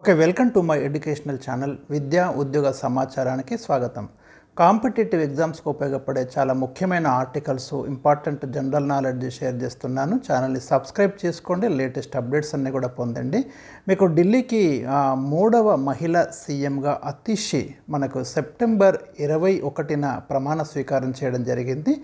Okay, welcome to my educational channel విద్యా ఉద్యోగ సమాచారానికి స్వాగతం. కాంపిటేటివ్ ఎగ్జామ్స్కి ఉపయోగపడే చాలా ముఖ్యమైన articles, important general knowledge share చేస్తున్నాను. ఛానల్ని సబ్స్క్రైబ్ చేసుకోండి, లేటెస్ట్ అప్డేట్స్ అన్నీ కూడా పొందండి. మీకు ఢిల్లీకి 3వ మహిళ సీఎంగా అతిషి మనకు సెప్టెంబర్ 21న ప్రమాణ స్వీకారం చేయడం జరిగింది.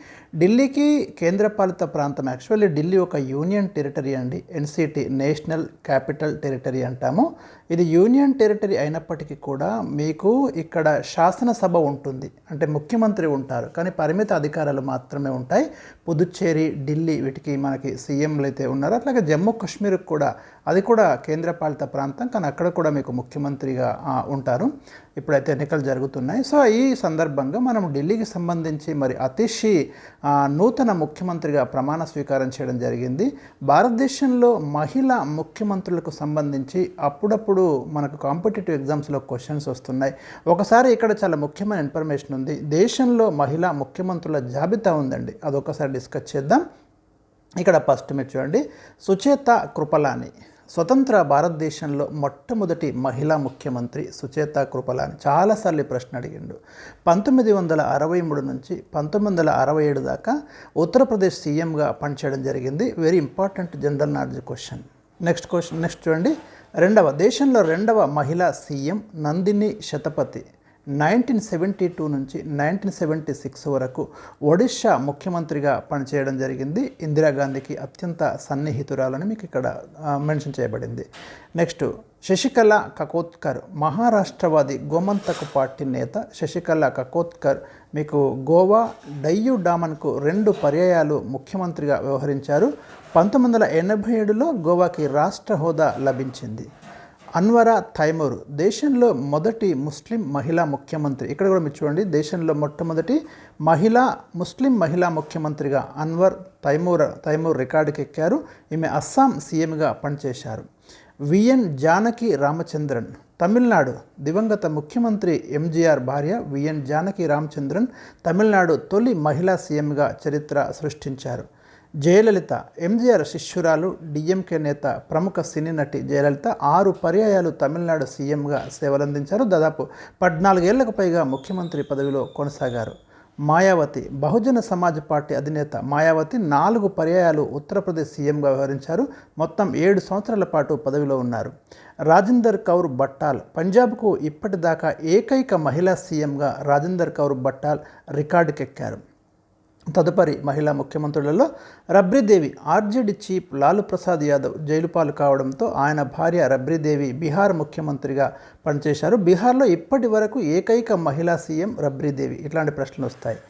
ఢిల్లీకి కేంద్రపాలిత ప్రాంతం, యాక్చువల్లీ ఢిల్లీ ఒక యూనియన్ టెరిటరీ అండి, ఎన్సిటి నేషనల్ క్యాపిటల్ టెరిటరీ అంటాము. ఇది యూనియన్ టెరిటరీ అయినప్పటికీ కూడా మీకు ఇక్కడ శాసనసభ ఉంటుంది, అంటే ముఖ్యమంత్రి ఉంటారు, కానీ పరిమిత అధికారాలు మాత్రమే ఉంటాయి. పుదుచ్చేరి, ఢిల్లీ వీటికి మనకి సీఎంలు అయితే ఉన్నారు. అట్లాగే జమ్మూ కాశ్మీర్కి కూడా, అది కూడా కేంద్రపాలిత ప్రాంతం, కానీ అక్కడ కూడా మీకు ముఖ్యమంత్రిగా ఉంటారు. ఇప్పుడైతే ఎన్నికలు జరుగుతున్నాయి. సో ఈ సందర్భంగా మనం ఢిల్లీకి సంబంధించి మరి అతిషి నూతన ముఖ్యమంత్రిగా ప్రమాణ స్వీకారం చేయడం జరిగింది. భారతదేశంలో మహిళా ముఖ్యమంత్రులకు సంబంధించి అప్పుడప్పుడు మనకు కాంపిటేటివ్ ఎగ్జామ్స్లో క్వశ్చన్స్ వస్తున్నాయి. ఒకసారి ఇక్కడ చాలా ముఖ్యమైన ఇన్ఫర్మేషన్ ఉంది. దేశంలో మహిళా ముఖ్యమంత్రుల జాబితా ఉందండి, అదొకసారి డిస్కస్ చేద్దాం. ఇక్కడ ఫస్ట్ మీరు చూడండి, సుచేత కృపలాని. స్వతంత్ర భారతదేశంలో మొట్టమొదటి మహిళా ముఖ్యమంత్రి సుచేత కృపలాని. చాలాసార్లు ఈ ప్రశ్న అడిగిండు. 1963 నుంచి 1967 దాకా ఉత్తరప్రదేశ్ సీఎంగా పనిచేయడం జరిగింది. Very important general knowledge question. Next చూడండి, దేశంలో రెండవ మహిళా సీఎం నందిని శతపథి. 1972 నుంచి 1976 వరకు ఒడిషా ముఖ్యమంత్రిగా పనిచేయడం జరిగింది. ఇందిరాగాంధీకి అత్యంత సన్నిహితురాలని మీకు ఇక్కడ మెన్షన్ చేయబడింది. నెక్స్ట్, శశికళ కకోత్కర్. మహారాష్ట్రవాది గోమంతక్ పార్టీ నేత శశికళ కకోత్కర్ మీకు గోవా, డయ్యూ డామన్కు 2 పర్యాయాలు ముఖ్యమంత్రిగా వ్యవహరించారు. 1987లో గోవాకి రాష్ట్ర హోదా లభించింది. అన్వరా తైమూర్, దేశంలో మొదటి ముస్లిం మహిళా ముఖ్యమంత్రి. ఇక్కడ కూడా మీరు చూడండి, దేశంలో మొట్టమొదటి ముస్లిం మహిళా ముఖ్యమంత్రిగా అన్వర్ తైమూర్ రికార్డుకి ఎక్కారు. ఈమె అస్సాం సీఎంగా పనిచేశారు. విఎన్ జానకి రామచంద్రన్, తమిళనాడు దివంగత ముఖ్యమంత్రి ఎంజీఆర్ భార్య విఎన్ జానకి రామచంద్రన్ తమిళనాడు తొలి మహిళా సీఎంగా చరిత్ర సృష్టించారు. జయలలిత, ఎంజీఆర్ శిష్యురాలు, డిఎంకే నేత, ప్రముఖ సినీ నటి జయలలిత 6 పర్యాయాలు తమిళనాడు సీఎంగా సేవలందించారు. దాదాపు 14 ఏళ్లకు పైగా ముఖ్యమంత్రి పదవిలో కొనసాగారు. మాయావతి, బహుజన సమాజ్ పార్టీ అధినేత మాయావతి 4 పర్యాయాలు ఉత్తరప్రదేశ్ సీఎంగా వ్యవహరించారు. మొత్తం 7 సంవత్సరాల పాటు పదవిలో ఉన్నారు. రాజేందర్ కౌర్ బట్టాల్, పంజాబ్కు ఇప్పటిదాకా ఏకైక మహిళా సీఎంగా రాజేందర్ కౌర్ బట్టాల్ రికార్డుకెక్కారు. తదుపరి మహిళా ముఖ్యమంత్రులలో Rabri Devi, RJD chief Lalu Prasad Yadav jail పాలు కావడంతో ఆయన భార్య రబ్రీదేవి బీహార్ ముఖ్యమంత్రిగా పనిచేశారు. బీహార్లో ఇప్పటి వరకు ఏకైక మహిళా సీఎం రబ్రీదేవి. ఇట్లాంటి ప్రశ్నలు వస్తాయి.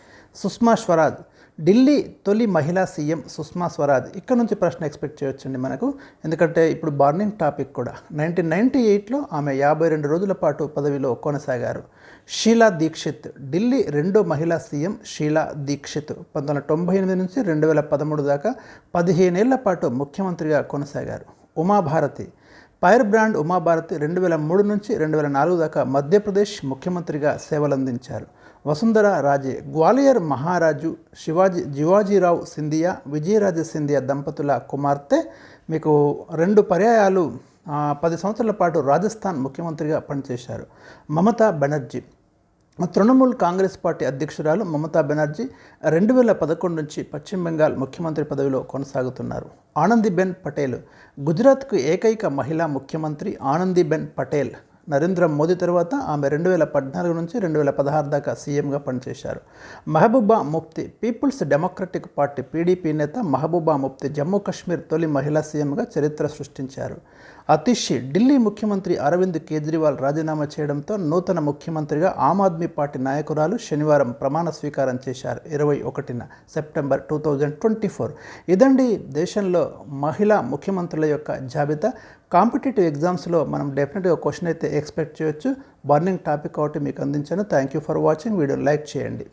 సుష్మా స్వరాజ్, ఢిల్లీ తొలి మహిళా సీఎం సుష్మా స్వరాజ్. ఇక్కడ నుంచి ప్రశ్న ఎక్స్పెక్ట్ చేయొచ్చండి మనకు, ఎందుకంటే ఇప్పుడు బర్నింగ్ టాపిక్ కూడా. 1998లో ఆమె 52 రోజుల పాటు పదవిలో కొనసాగారు. షీలా దీక్షిత్, ఢిల్లీ రెండో మహిళా సీఎం షీలా దీక్షిత్ 1998 నుంచి 2013 దాకా 15 ఏళ్ల పాటు ముఖ్యమంత్రిగా కొనసాగారు. ఉమాభారతి, ఫైర్ బ్రాండ్ ఉమాభారతి 2003 నుంచి 2004 దాకా మధ్యప్రదేశ్ ముఖ్యమంత్రిగా సేవలందించారు. వసుంధరా రాజే, గ్వాలియర్ మహారాజు జివాజీరావు సింధియా, విజయరాజే సింధియా దంపతుల కుమార్తె, మీకు 2 పర్యాయాలు 10 సంవత్సరాల పాటు రాజస్థాన్ ముఖ్యమంత్రిగా పనిచేశారు. మమతా బెనర్జీ, తృణమూల్ కాంగ్రెస్ పార్టీ అధ్యక్షురాలు మమతా బెనర్జీ 2011 నుంచి పశ్చిమ బెంగాల్ ముఖ్యమంత్రి పదవిలో కొనసాగుతున్నారు. ఆనందీబెన్ పటేల్, గుజరాత్కు ఏకైక మహిళా ముఖ్యమంత్రి ఆనందీబెన్ పటేల్. నరేంద్ర మోదీ తర్వాత ఆమె 2014 నుంచి 2016 దాకా సీఎంగా పనిచేశారు. Mehbooba Mufti, peoples democratic party PDP నేత మహబూబా ముఫ్తీ జమ్మూ కాశ్మీర్ తొలి మహిళా సీఎంగా చరిత్ర సృష్టించారు. అతిషి, ఢిల్లీ ముఖ్యమంత్రి అరవింద్ కేజ్రీవాల్ రాజీనామా చేయడంతో నూతన ముఖ్యమంత్రిగా ఆమ్ ఆద్మీ పార్టీ నాయకురాలు శనివారం ప్రమాణ స్వీకారం చేశారు 21 సెప్టెంబర్ 2024. ఇదండి దేశంలో మహిళా ముఖ్యమంత్రుల యొక్క జాబితా. కాంపిటేటివ్ ఎగ్జామ్స్లో మనం డెఫినెట్గా క్వశ్చన్ అయితే ఎక్స్పెక్ట్ చేయొచ్చు. బర్నింగ్ టాపిక్ ఒకటి మీకు అందించాను. Thank you for watching. Video like చేయండి.